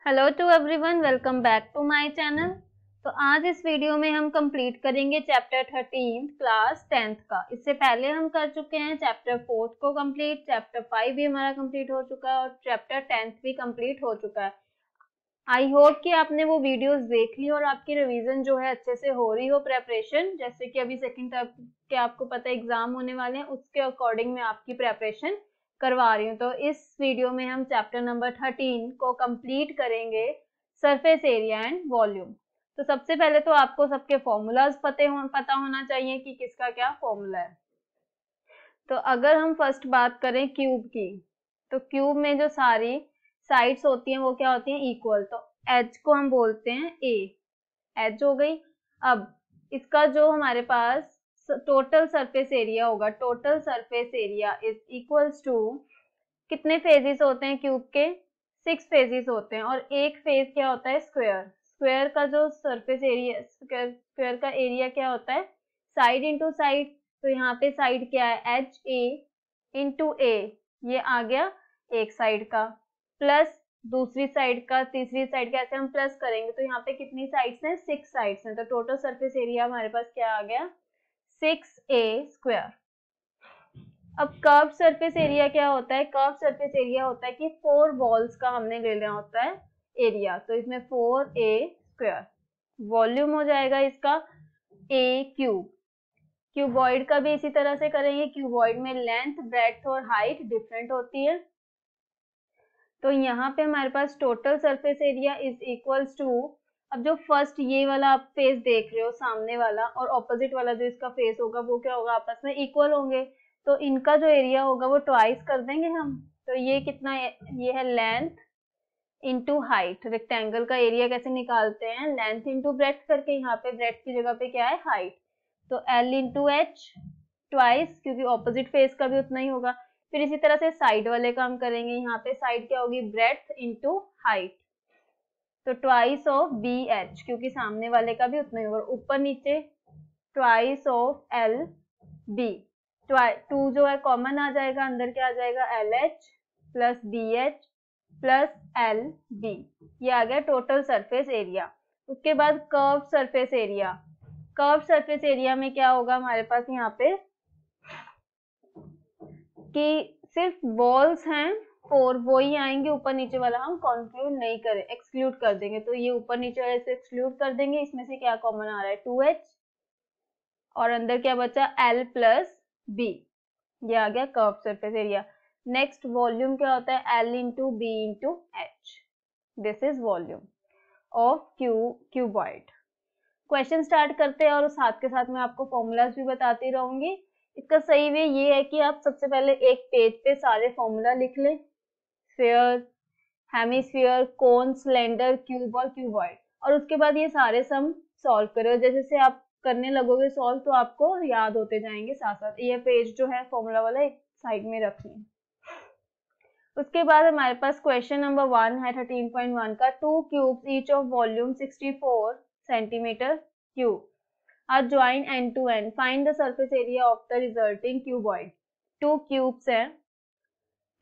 Hello to everyone, welcome back to my channel. तो आज इस वीडियो में हम कंप्लीट करेंगे चैप्टर 13 क्लास 10th का। इससे पहले हम कर चुके हैं चैप्टर 4 को कंप्लीट, चैप्टर 5 भी हमारा कंप्लीट हो चुका है और चैप्टर 10th भी कंप्लीट हो चुका है। आई होप कि आपने वो वीडियोस देख ली और आपकी रिवीजन जो है अच्छे से हो रही हो, प्रेपरेशन। जैसे कि अभी सेकंड टर्म के आपको पता है एग्जाम होने वाले हैं, उसके अकॉर्डिंग मैं आपकी प्रेपरेशन करवा रही हूँ। तो इस वीडियो में हम चैप्टर नंबर 13 को कंप्लीट करेंगे, सरफेस एरिया एंड वॉल्यूम। तो सबसे पहले तो आपको सबके फॉर्मूलाज पता होना चाहिए कि किसका क्या फॉर्मूला है। तो अगर हम फर्स्ट बात करें क्यूब की, तो क्यूब में जो सारी साइड्स होती हैं वो क्या होती हैं, इक्वल। तो एच को हम बोलते हैं ए, एच हो गई। अब इसका जो हमारे पास टोटल सरफेस एरिया होगा, total surface area is equals to, कितने फेजेस होते हैं क्यूब के, 6 फेजेस होते हैं। और एक फेज क्या होता है, स्क्वायर। स्क्वायर का जो सरफेस एरिया, स्क्वायर का एरिया क्या होता है, साइड इंटू साइड। तो यहाँ पे साइड क्या है, एच ए इंटू ए, ये आ गया एक साइड का, प्लस दूसरी साइड का, तीसरी साइड का, ऐसे हम प्लस करेंगे। तो यहाँ पे कितनी साइड्स हैं, 6 साइड्स हैं। तो टोटल सरफेस एरिया हमारे पास क्या आ गया, 6a²। अब कर्व सरफेस एरिया क्या होता है, कर्व सरफेस एरिया होता है कि 4 वॉल्स का हमने ले लेना होता है एरिया। तो इसमें 4a²। वॉल्यूम हो जाएगा इसका a³। क्यूबॉइड का भी इसी तरह से करेंगे। क्यूबॉइड में लेंथ, ब्रेड्थ और हाइट डिफरेंट होती है। तो यहाँ पे हमारे पास total surface area is equals to, अब जो फर्स्ट ये वाला आप फेस देख रहे हो सामने वाला, और ऑपोजिट वाला जो इसका फेस होगा वो क्या होगा, आपस में इक्वल होंगे। तो इनका जो एरिया होगा वो ट्वाइस कर देंगे हम। तो ये कितना है, ये है लेंथ इंटू हाइट। रेक्टेंगल का एरिया कैसे निकालते हैं, लेंथ इंटू ब्रेड्थ करके। यहाँ पे ब्रेड्थ की जगह पे क्या है, हाइट। तो एल इंटू एच ट्वाइस, क्योंकि ऑपोजिट फेस का भी उतना ही होगा। फिर इसी तरह से साइड वाले काम करेंगे। यहाँ पे साइड क्या होगी, ब्रेड्थ इंटू हाइट। तो ट्वाइस ऑफ बी एच, क्योंकि सामने वाले का भी उतना ही होगा। ऊपर नीचे ट्वाइस ऑफ एल बी, 2 जो है कॉमन आ जाएगा, अंदर क्या आ जाएगा, l h plus b h plus l b. ये आ गया टोटल सरफेस एरिया। उसके बाद curve surface area. Curve surface area में क्या होगा हमारे पास यहाँ पे, कि सिर्फ वॉल्स हैं 4, वो ही आएंगे। ऊपर नीचे वाला हम कंक्लूड नहीं करें, एक्सक्लूड कर देंगे। तो ये ऊपर नीचे वाले से एक्सक्लूड कर देंगे। इसमें से क्या कॉमन आ रहा है, 2h, और अंदर क्या बचा, l प्लस b। ये आ गया curve surface area. Next volume क्या होता है, l into b into h. This is volume of cuboid. Question start करते हैं और साथ के साथ मैं आपको फॉर्मूलाज भी बताती रहूंगी। इसका सही वे ये है कि आप सबसे पहले एक पेज पे सारे फॉर्मूला लिख लें, स्फीयर, हेमिस्फीयर, कोन, सिलेंडर, क्यूब और क्यूबॉइड। और उसके बाद ये सारे सम सॉल्व करो। जैसे जैसे आप करने लगोगे सॉल्व तो आपको याद होते जाएंगे साथ साथ। ये पेज जो है फॉर्मूला वाला एक साइड में रख लें। उसके बाद हमारे पास क्वेश्चन नंबर 1 है 13.1 का, 2 cubes each of volume 64 centimetre cube are join end to end, find the surface area of the resulting cuboid. 2 cubes हैं,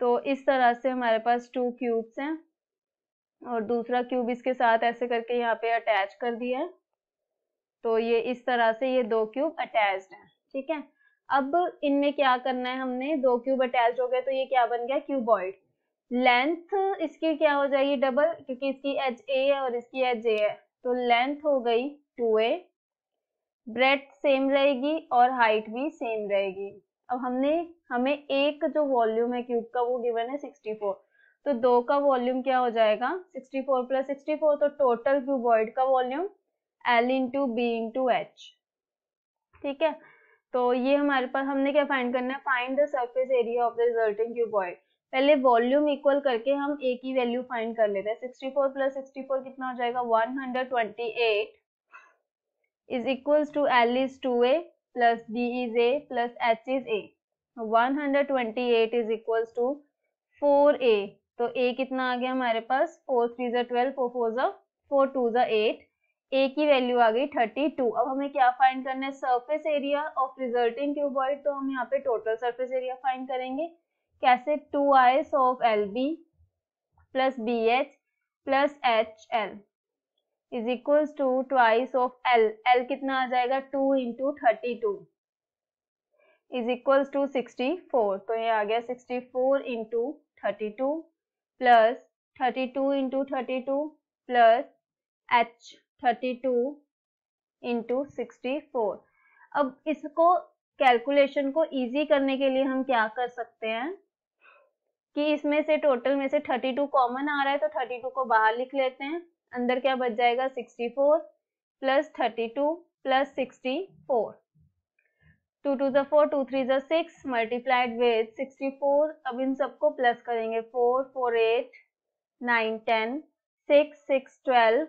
तो इस तरह से हमारे पास 2 क्यूब्स हैं और दूसरा क्यूब इसके साथ ऐसे करके यहाँ पे अटैच कर दिया है। तो ये इस तरह से ये 2 क्यूब अटैच्ड हैं, ठीक है। अब इनमें क्या करना है, हमने 2 क्यूब अटैच हो गए तो ये क्या बन गया, क्यूबॉइड। लेंथ इसकी क्या हो जाएगी, डबल, क्योंकि इसकी एच ए है और इसकी एच ए है। तो लेंथ हो गई 2a, ब्रेड्थ सेम रहेगी और हाइट भी सेम रहेगी। अब हमें एक जो वॉल्यूम है क्यूब का वो गिवन है 64। तो 2 का वॉल्यूम क्या हो जाएगा, 64 प्लस 64। तो टोटल क्यूबॉइड का volume L into b into h, ठीक है। तो ये हमारे पास, हमने क्या फाइंड करना है, find the surface area of the resulting cuboid. पहले वॉल्यूम इक्वल करके हम ए की वैल्यू फाइंड कर लेते हैं। 64 प्लस 64 कितना हो जाएगा, 128 is equals to L is 2a plus B is a plus H is a. 128 is equals to 4a। तो a कितना आ गया हमारे पास, 4 3 जा 12, 4 4 जा 4 2 जा 8। a की वैल्यू आ गई 32। अब हमें क्या फाइंड करना है, surface area of resulting cuboid. तो हम यहाँ पे टोटल सरफेस एरिया फाइंड करेंगे। कैसे, 2i of l b plus b h plus h l is equals to twice of l, l कितना आ जाएगा 2 इंटू 32 इज इक्वल्स टू 64, तो ये आ गया 64 into 32 plus 32 into 32 plus H 32 into 64। अब इसको कैलकुलेशन को इजी करने के लिए हम क्या कर सकते हैं कि इसमें से टोटल में से 32 कॉमन आ रहा है, तो 32 को बाहर लिख लेते हैं। अंदर क्या बच जाएगा 64 प्लस 32 प्लस 64, 2 2 ज़ा 4, 2 3 ज़ा 6 मल्टीप्लाइड विद 64। अब इन सबको प्लस करेंगे, 4 4 8 9 10 6 6 12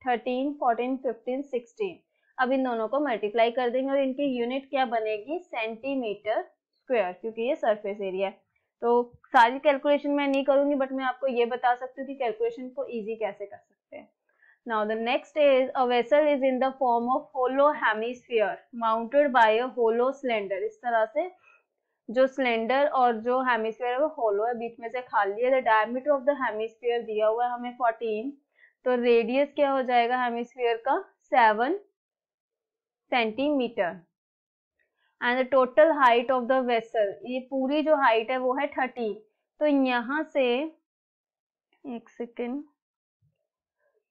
13 14 15 16। अब इन दोनों को मल्टीप्लाई कर देंगे और इनकी यूनिट क्या बनेगी सेंटीमीटर स्क्वायर, क्योंकि ये सरफेस एरिया है। तो सारी कैलकुलेशन मैं नहीं करूंगी, बट मैं आपको ये बता सकती हूँ कि कैलकुलेशन को इजी कैसे कर सकते हैं। Now the next is a vessel is in the form of hollow hemisphere mounted by a hollow cylinder। इस तरह से जो सिलेंडर और जो हेमिस्फीयर है वो होलो है, बीच में से खाली है। The diameter of the hemisphere दिया हुआ है हमें 14, तो रेडियस क्या हो जाएगा हेमिस्फीयर का 7 centimetre. And the total height of the vessel, ये पूरी जो हाइट है वो है 30। तो यहाँ से एक सेकेंड,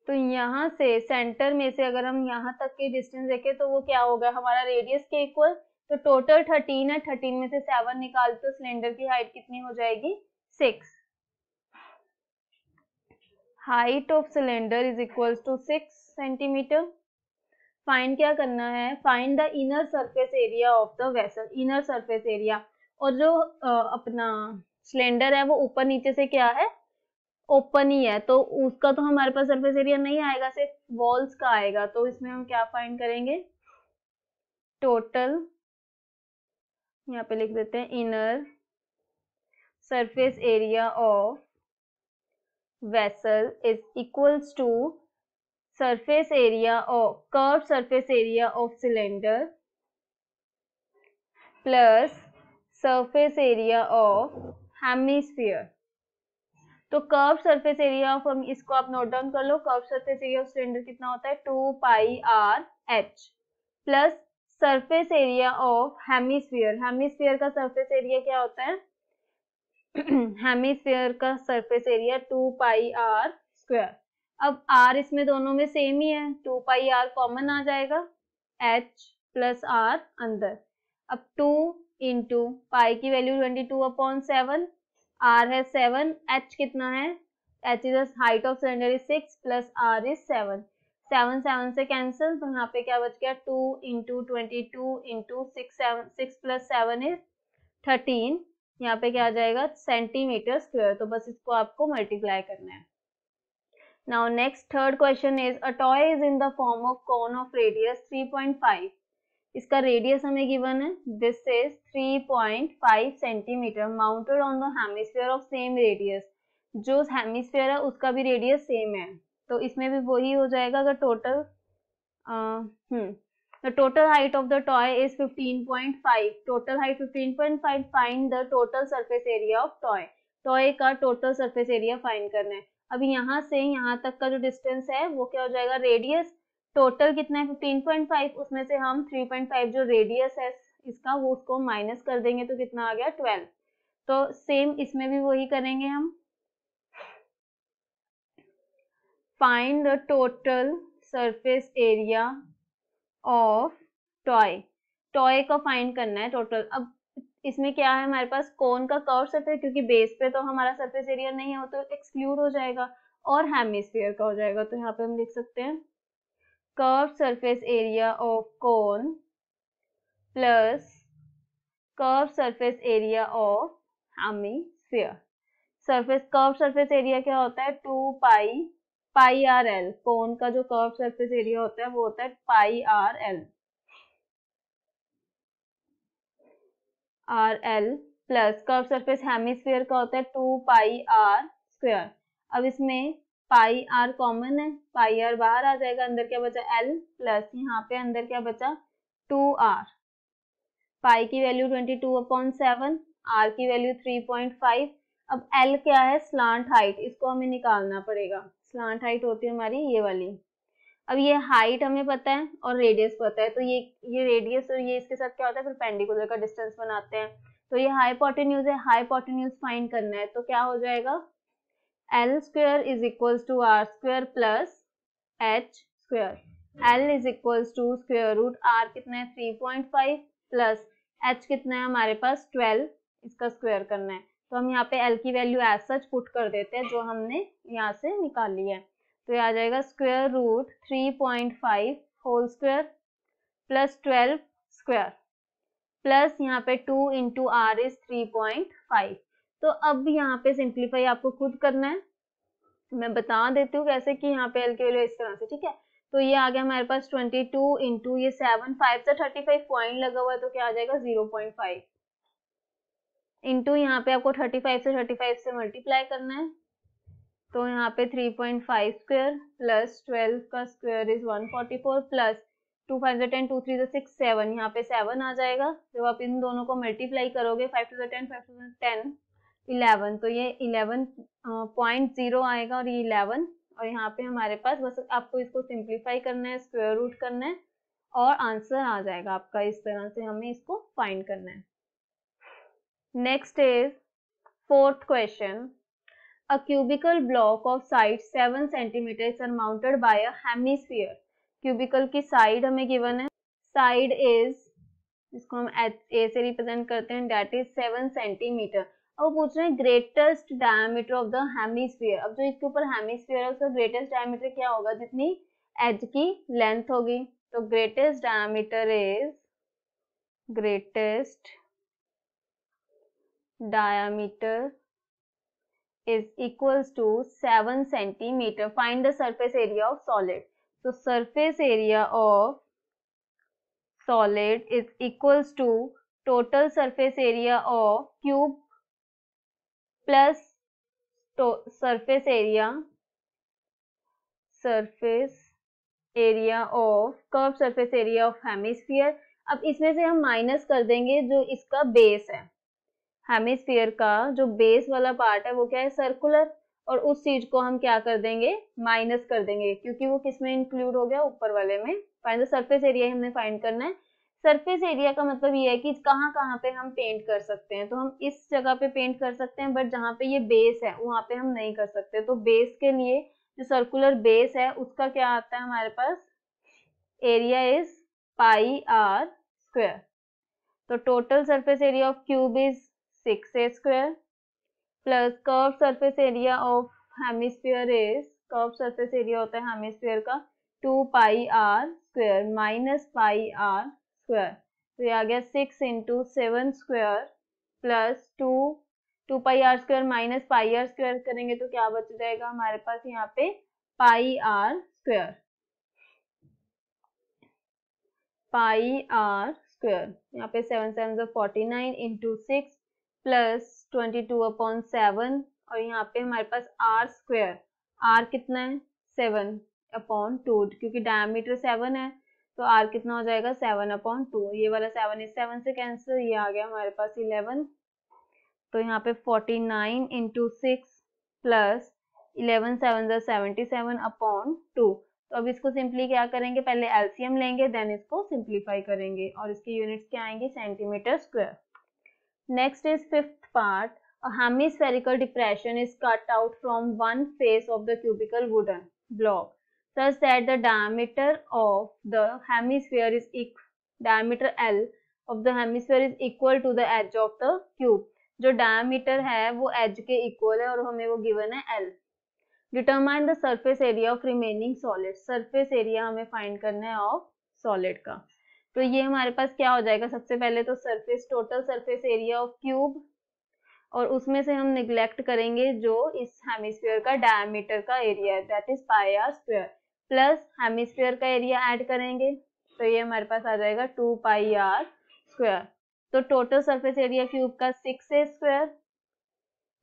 तो यहाँ से सेंटर में से अगर हम यहाँ तक की डिस्टेंस देखें तो वो क्या होगा हमारा रेडियस के इक्वल। तो टोटल 13 है, 13 में से 7 निकाल तो सिलेंडर की हाइट कितनी हो जाएगी 6। Height of cylinder is equals to 6 centimetre. Find क्या करना है, find the inner surface area of the vessel, inner surface area. और जो अपना सिलेंडर है वो ऊपर नीचे से क्या है ओपन ही है, तो उसका तो हमारे पास सरफेस एरिया नहीं आएगा, सिर्फ वॉल्स का आएगा। तो इसमें हम क्या फाइंड करेंगे, टोटल, यहाँ पे लिख देते हैं inner surface area of vessel is equals to surface area of curved surface area of cylinder plus surface area of hemisphere। तो कर्व सरफेस एरिया ऑफ, हम इसको आप नोट डाउन कर लो, curve surface area of cylinder कितना होता है 2 pi r h plus surface area of hemisphere. Hemisphere का सरफेस एरिया क्या होता है हेमिस्फीयर का surface area 2 pi r square. अब r इसमें दोनों में सेम ही है, 2 पाई r कॉमन आ जाएगा, h प्लस r अंदर। अब 2 इंटू पाई की वैल्यू 22/7, r है 7, h कितना है, h is height of cylinder is 6 plus r is 7, 7 7 से कैंसिल, तो यहाँ पे क्या बच गया 2 इंटू 22 इंटू 6 प्लस 7 इज 13, यहाँ पे क्या आ जाएगा सेंटीमीटर स्क्वायर। तो बस इसको आपको मल्टीप्लाई करना है। Now next third question is a toy is in the form of cone of radius 3.5। इसका रेडियस हमें गिवन है, this is 3.5 centimetre mounted on the hemisphere of same radius। जो हेमिस्फीयर है उसका भी रेडियस सेम है, तो इसमें भी वही हो जाएगा। अगर total the total height of the toy is 15.5, total height 15.5, find the total surface area of toy। Toy का टोटल सरफेस एरिया फाइंड करना है। अभी यहाँ से यहाँ तक का जो डिस्टेंस है वो क्या हो जाएगा, रेडियस टोटल कितना है 15.5, उसमें से हम 3.5 जो रेडियस है इसका वो उसको माइनस कर देंगे, तो कितना आ गया 12। तो सेम इसमें भी वही करेंगे हम, find the total surface area of toy. Toy का फाइंड करना है टोटल। अब इसमें क्या है हमारे पास कोन का कर्व सरफेस, क्योंकि बेस पे तो हमारा सरफेस एरिया नहीं है तो एक्सक्लूड हो जाएगा, और हेमिस्फीयर का हो जाएगा। तो यहाँ पे हम लिख सकते हैं curve surface area of cone plus curve surface area of hemisphere. Surface curve surface area क्या होता है 2 पाई आर एल, कोन का जो कर्व सरफेस एरिया होता है वो होता है pi r l, r l plus curve surface hemisphere का होता है 2 पाई आर स्क्वायर। अब इसमें पाई आर कॉमन है, पाई आर बाहर आ जाएगा, अंदर क्या बचा एल प्लस यहाँ पे अंदर क्या बचा 2r। पाई की वैल्यू 22/7, आर की वैल्यू 3.5। अब एल क्या है स्लांट हाइट, इसको हमें निकालना पड़ेगा। स्लांट हाइट होती है हमारी ये वाली। अब ये हाइट हमें पता है और रेडियस पता है, तो ये रेडियस और ये इसके साथ क्या होता है, परपेंडिकुलर का डिस्टेंस बनाते हैं। तो ये हाइपोटेन्यूज है, हाइपोटेन्यूज फाइंड करना है, तो क्या हो जाएगा, l square is equals to r square plus h square. L is equals to square root r कितना है 3.5 प्लस एच कितना है हमारे पास 12, इसका स्क्वायर करना है। तो हम यहाँ पे एल की वैल्यू एज सच पुट कर देते हैं जो हमने यहाँ से निकाली है। तो ये आ जाएगा square root 3.5 whole square plus 12 square plus यहाँ पे 2 इंटू आर इज 3.5। तो अब यहाँ पे सिंप्लीफाई आपको खुद करना है, मैं बता देती हूँ कैसे कि यहाँ पे एल की वैल्यू इस तरह से, ठीक है। तो ये आ गया हमारे पास 22 इंटू ये 7, 5 से 35 पॉइंट लगा हुआ है तो क्या आ जाएगा 0.5 इंटू यहाँ पे आपको 35 से 35 से मल्टीप्लाई करना है। तो यहाँ पे 3.5 स्क्वायर प्लस 12 का स्क्वायर इज 144 प्लस 2 5 10 2 3 6 7, यहाँ पे 7 आ जाएगा। जब आप इन दोनों को मल्टीप्लाई करोगे 5 to the 10 5 to the 10 11, तो ये 11.0 आएगा और ये 11, और यहाँ पे हमारे पास बस आपको इसको सिंप्लीफाई करना है, स्क्वायर रूट करना है और आंसर आ जाएगा आपका। इस तरह से हमें इसको फाइंड करना है। Next is fourth question, a cubical block of side 7 cm is surmounted by a hemisphere। cubicle की साइड हमें गिवन है, साइड इज, जिसको हम ए से रिप्रेजेंट करते हैं, डेट इज 7 सेंटीमीटर। अब वो पूछ रहे हैं greatest diameter of the hemisphere. अब जो इसके ऊपर हेमिस्फीयर है उसका ग्रेटेस्ट डायमीटर क्या होगा, जितनी एज की लेंथ होगी। तो greatest diameter is, greatest diameter is equals to 7 centimeter. Find the surface area of solid. So surface area of solid is equals to total surface area of cube plus surface area of curved surface area of hemisphere। अब इसमें से हम minus कर देंगे जो इसका base है, hemisphere का जो बेस वाला पार्ट है वो क्या है, सर्कुलर, और उस चीज को हम क्या कर देंगे, माइनस कर देंगे, क्योंकि वो किस में इंक्लूड हो गया, ऊपर वाले में। फाइंड द सरफेस एरिया हमने फाइंड करना है। सरफेस एरिया का मतलब ये है कि कहाँ कहाँ पे हम पेंट कर सकते हैं। तो हम इस जगह पे पेंट कर सकते हैं, बट जहाँ पे ये बेस है वहां पे हम नहीं कर सकते। तो बेस के लिए जो सर्कुलर बेस है उसका क्या आता है हमारे पास, area is pi r square. तो total surface area of cube is 6a square plus curve surface area of hemisphere is, curve surface area होता है हेमिस्फीयर का 2 pi r square minus pi r square. तो ये आ गया 6 into 7 square plus 2 pi r square minus pi r square करेंगे तो क्या बच जाएगा हमारे पास यहाँ पे पाई आर स्क्वायर, पाई आर स्क्वायर। यहाँ पे 7 7 49 इंटू 6 प्लस 22/7, और यहाँ पे हमारे पास आर स्क्वायर, आर कितना है 7/2, क्योंकि डायमीटर 7 है तो आर कितना हो जाएगा 7/2। ये वाला 7 इस 7 से कैंसिल, ये आ गया हमारे पास 11। तो यहाँ पे 49 इंटू 6 प्लस 11 7 77/2। तो अब इसको सिंपली क्या करेंगे, पहले एलसीएम लेंगे देन इसको सिंप्लीफाई करेंगे, और इसकी यूनिट्स क्या आएंगी, centimetre square. Next is fifth part. A hemispherical depression is cut out from one face of the cubical wooden block such that the diameter of the hemisphere is diameter L of the hemisphere is equal to the edge of the cube। जो diameter है वो edge के equal है और हमें वो given है L। Determine the surface area of remaining solid। surface area हमें find करना है of solid का। तो ये हमारे पास क्या हो जाएगा, सबसे पहले तो surface, total surface area of cube, और उसमें से हम निग्लेक्ट करेंगे जो इस हेमिस्फीयर का डायमीटर का एरिया है, that is pi r square, plus hemisphere का एरिया ऐड करेंगे तो ये हमारे पास आ जाएगा 2 पाई आर स्क्वायर। तो टोटल सरफेस एरिया क्यूब का 6a square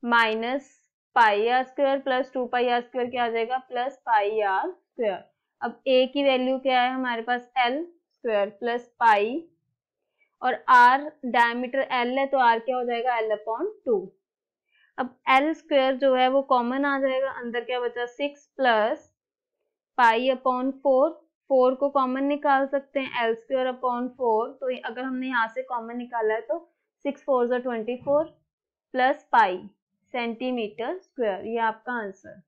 minus pi r square plus 2 pi r square क्या आ जाएगा, प्लस पाई आर स्क्वायर। अब a की वैल्यू क्या है हमारे पास, l स्क्वायर प्लस पाई, और r डायमीटर l है तो r क्या हो जाएगा, l/2। अब एल स्क्वायर जो है वो कॉमन आ जाएगा, अंदर क्या बचा 6 प्लस पाई अपॉन 4, 4 को कॉमन निकाल सकते हैं, एल स्क्वायर अपॉन 4, तो अगर हमने यहाँ से कॉमन निकाला है तो 6 4 ज़ा 24 प्लस पाई सेंटीमीटर स्क्वायर, ये आपका आंसर।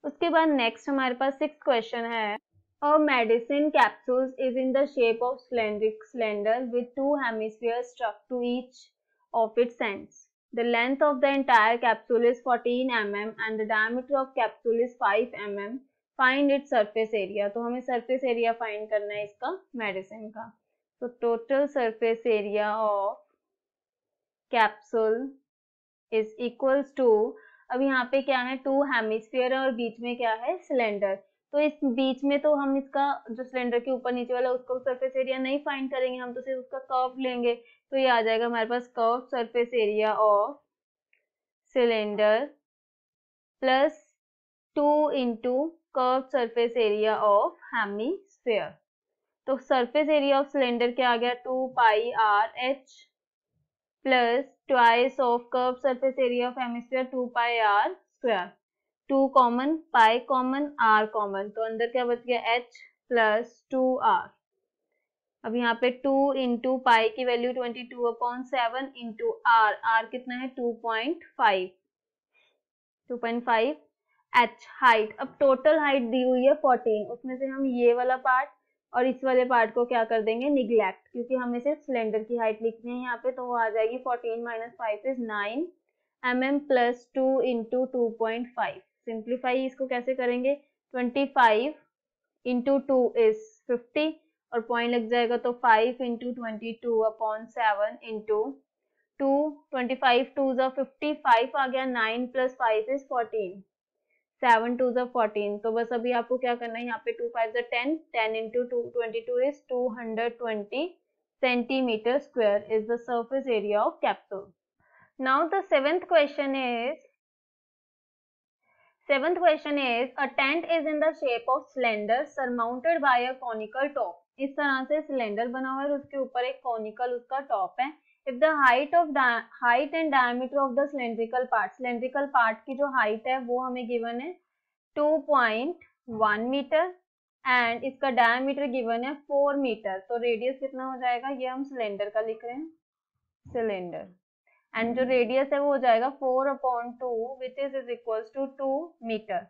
उसके बाद नेक्स्ट हमारे पास 6th क्वेश्चन है, a medicine capsule is in the shape of cylinder with 2 hemispheres stuck to each of its ends. The length of the entire capsule is 14 mm and the diameter of capsule is 5 mm. Find its surface area. तो हमें surface area find करना है इसका medicine का। तो total surface area of capsule is equals to, अब यहाँ पे क्या है 2 हेमिस्फीयर है और बीच में क्या है सिलेंडर, तो इस बीच में तो हम इसका जो सिलेंडर के ऊपर नीचे वाला उसका सरफेस एरिया नहीं फाइंड करेंगे, हम तो सिर्फ उसका कर्व लेंगे, तो ये आ जाएगा हमारे पास curve surface area of cylinder plus 2 into curve surface area of hemisphere. तो सरफेस एरिया ऑफ सिलेंडर क्या आ गया 2 pi r h plus twice of curve surface area of hemisphere 2 pi r square, 2 common, pi common, r common, तो अंदर क्या बच गया h plus 2r। अब यहाँ पे 2 इंटू पाई की वैल्यू 22/7 इंटू आर, आर कितना है 2.5 h हाइट। अब टोटल हाइट दी हुई है 14, उसमें से हम ये वाला पार्ट और इस वाले पार्ट को क्या कर देंगे निगलेक्ट, क्योंकि हमें सिर्फ सिलेंडर की हाइट लिखनी है यहाँ पे, तो वो आ जाएगी 14 - 5 is 9 mm plus 2 into 2.5। Simplify इसको कैसे करेंगे 25 इंटू 2 इज 50 और पॉइंट लग जाएगा, तो 5 इंटू 22/7 इंटू 2, 25 2 ज़ा 50, 5 आ गया, 9 प्लस 5 इज 14, 7 2 ज़ा 14, तो बस अभी आपको क्या करना है यहाँ पे 2 5 ज़ा 10, 10 into 22 is 220 centimetre square is the surface area of capsule. Now the seventh question is a tent is in the shape of cylinder surmounted by a conical top. इस तरह से सिलेंडर बना हुआ है और उसके ऊपर एक कॉनिकल उसका टॉप है। If the height and diameter of the cylindrical part की जो हाइट है वो हमें गिवन है 2.1 मीटर एंड इसका डायमीटर गिवन है 4 मीटर, तो रेडियस कितना हो जाएगा, ये हम सिलेंडर का लिख रहे हैं सिलेंडर, एंड जो रेडियस है वो हो जाएगा 4/2 which is equals to 2 metre,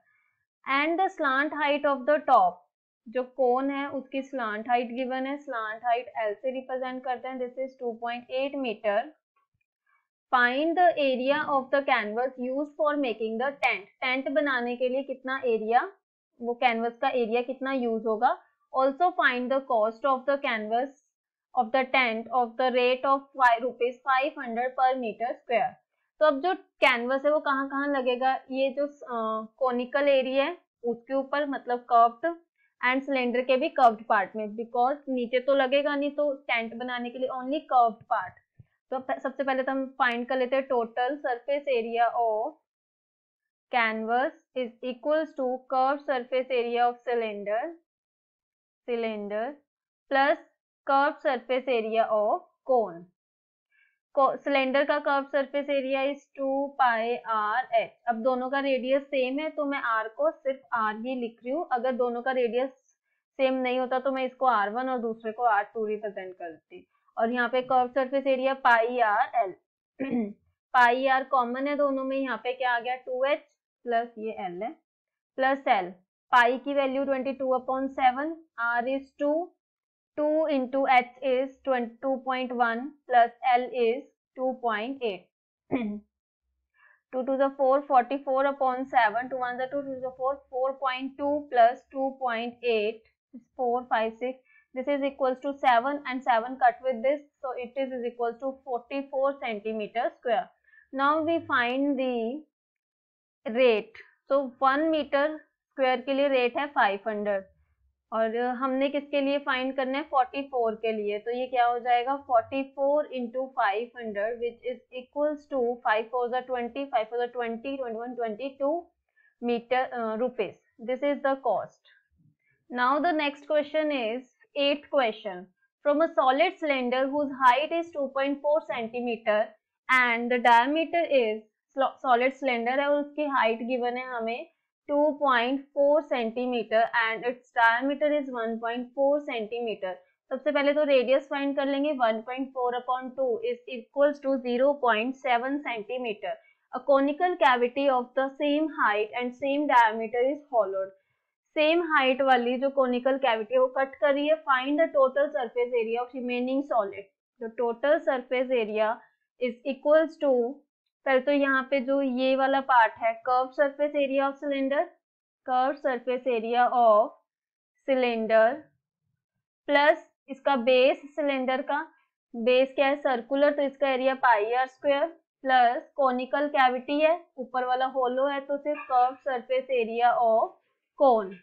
and the slant height of the top, जो कोन है उसकी स्लांट हाइट गिवन है, स्लांट हाइट एल से रिप्रेजेंट करते हैं, this is 2.8 metre. Find the area of the canvas use for making the tent, tent बनाने के लिए कितना एरिया, वो कैनवस का एरिया कितना यूज होगा। Also find the cost of the canvas of the tent of the rate of ₹500 per meter square। तो अब जो कैनवस है वो कहाँ कहाँ लगेगा, ये जो कोनिकल एरिया है उसके ऊपर, मतलब कर्व्ड, एंड सिलेंडर के भी कर्व्ड पार्ट में, बिकॉज नीचे तो लगेगा नहीं, तो टेंट बनाने के लिए ओनली कर्व्ड पार्ट। तो सबसे पहले तो हम फाइंड कर लेते हैं total surface area of canvas is equals to curve surface area of cylinder plus curve surface area of cone. Cylinder का curve surface area is 2 pi r h. अब दोनों का रेडियस सेम है तो मैं आर को सिर्फ आर ही लिख रही हूँ, अगर दोनों का रेडियस सेम नहीं होता तो मैं इसको R1 और दूसरे को R2 रिप्रेजेंट करती, और यहाँ पे curve surface area pi r l pi r common है दोनों में, यहाँ पे क्या आ गया 2h प्लस ये l है प्लस l, पाई की value 22/7, r is 2 into h is 2.1 plus l is 2.8 2 to the 4 44/7, 2 1 the 2 to the 4 4.2 plus 2.8 is 4 5 6, this is equals to 7 and 7 cut with this, so it is equals to 44 centimeter square. Now we find the rate, so 1 meter square के लिए rate है 500 और हमने किसके लिए find करना है 44 के लिए, तो ये क्या हो जाएगा 44 into 500 which is equals to 5 4 ज़ा 20, 5 4 ज़ा 20, 21 22 meter rupees. This is the cost. Now the next question is 8th question. From a solid cylinder whose height is 2.4 centimeter and the diameter is solid cylinder है और उसकी height given है हमें 2.4 centimetre and its diameter is 1.4 centimetre. सबसे पहले तो radius find कर लेंगे। 1.4/2 is equals to 0.7 centimetre. A conical cavity of the same height and same diameter is hollowed. Same height वाली जो कोनिकल कैविटी है वो कट कर रही है। Find the total surface area of remaining solid. The total surface area is equals to, पहले तो यहाँ पे जो ये वाला पार्ट है curve surface area of cylinder, curve surface area of cylinder plus इसका बेस, सिलेंडर का बेस क्या है सर्कुलर तो इसका area pi r square, plus conical cavity है ऊपर वाला होलो है तो सिर्फ curve surface area of cone.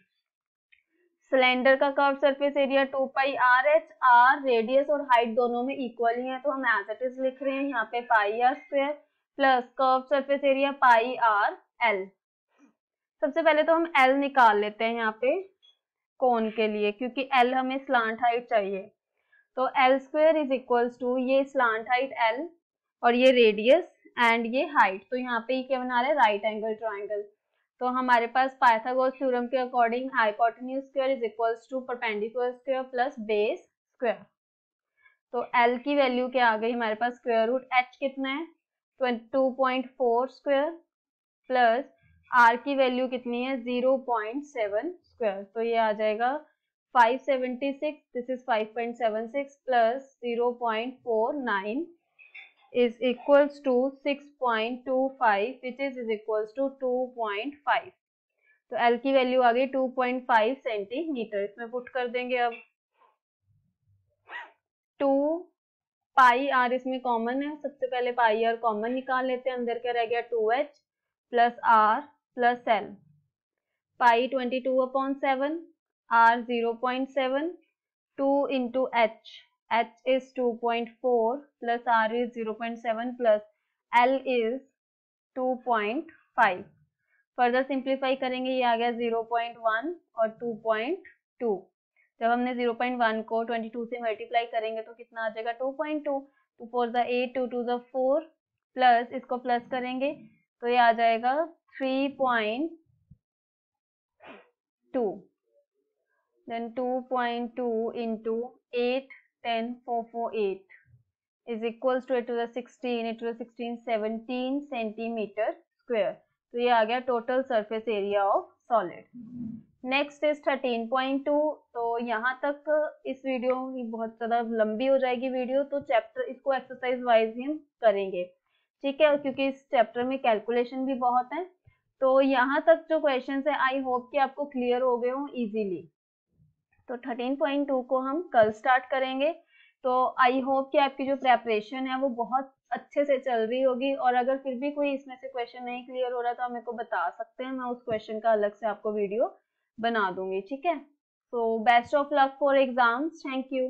Cylinder का curve surface area 2 pi r h, r radius और हाइट दोनों में इक्वल ही है तो हम एज इट इज लिख रहे हैं यहाँ पे pi r square plus curve surface area pi r l. सबसे पहले तो हम एल निकाल लेते हैं यहाँ पे कोन के लिए, क्योंकि एल हमें स्लांट हाइट चाहिए। तो l square is equals to ये स्लांट हाइट एल और ये रेडियस एंड ये हाइट, तो यहाँ पे ये क्या बना रहे हैं राइट एंगल ट्राइंगल। तो हमारे पास पाइथागोरस थ्योरम के according hypotenuse square is equals to perpendicular square plus base square. तो एल की वैल्यू क्या आ गई हमारे पास, स्क्वायर रूट एच कितना है 22.4 स्क्वायर प्लस आर की वैल्यू कितनी है 0.7 स्क्वायर, तो ये आ जाएगा 576, this is 5.76 plus 0.49 is equals to 6.25 which is equals to 2.5। तो L की वैल्यू आ गई 2.5 सेंटीमीटर। इसमें पुट कर देंगे अब 2 पाई आर इसमें कॉमन है, सबसे पहले पाई आर कॉमन निकाल लेते हैं। अंदर क्या रह गया 2h plus r plus l, pi 22/7, r 0.7, 2 into h, h is 2.4 plus r is 0.7 plus l is 2.5। Further simplify करेंगे ये आ गया 0.1 और 2.2। जब हमने 0.1 को 22 से मल्टीप्लाई करेंगे तो कितना आ जाएगा 2.2। 2 4 ज़ा 8, 2 2 ज़ा 4 प्लस इसको प्लस करेंगे तो ये आ जाएगा 3.2, then 2.2 into 8 10 4 4 8 is equals to 8 to the 16, 8 to the 16 17 centimetre square. तो ये आ गया total surface area of solid. Next is 13.2। तो यहाँ तक इस वीडियो की बहुत ज़्यादा लंबी हो जाएगी वीडियो, तो चैप्टर इसको एक्सरसाइज वाइज ही हम करेंगे, ठीक है, क्योंकि इस चैप्टर में कैलकुलेशन भी बहुत है। तो यहाँ तक जो क्वेश्चन है आई होप कि आपको क्लियर हो गए हों इजीली। तो 13.2 को हम कल स्टार्ट करेंगे। तो आई होप कि आपकी जो प्रेपरेशन है वो बहुत अच्छे से चल रही होगी, और अगर फिर भी कोई इसमें से क्वेश्चन नहीं क्लियर हो रहा तो आप मेरे को बता सकते हैं, मैं उस क्वेश्चन का अलग से आपको वीडियो बना दूंगी, ठीक है। So best of luck for exams, thank you.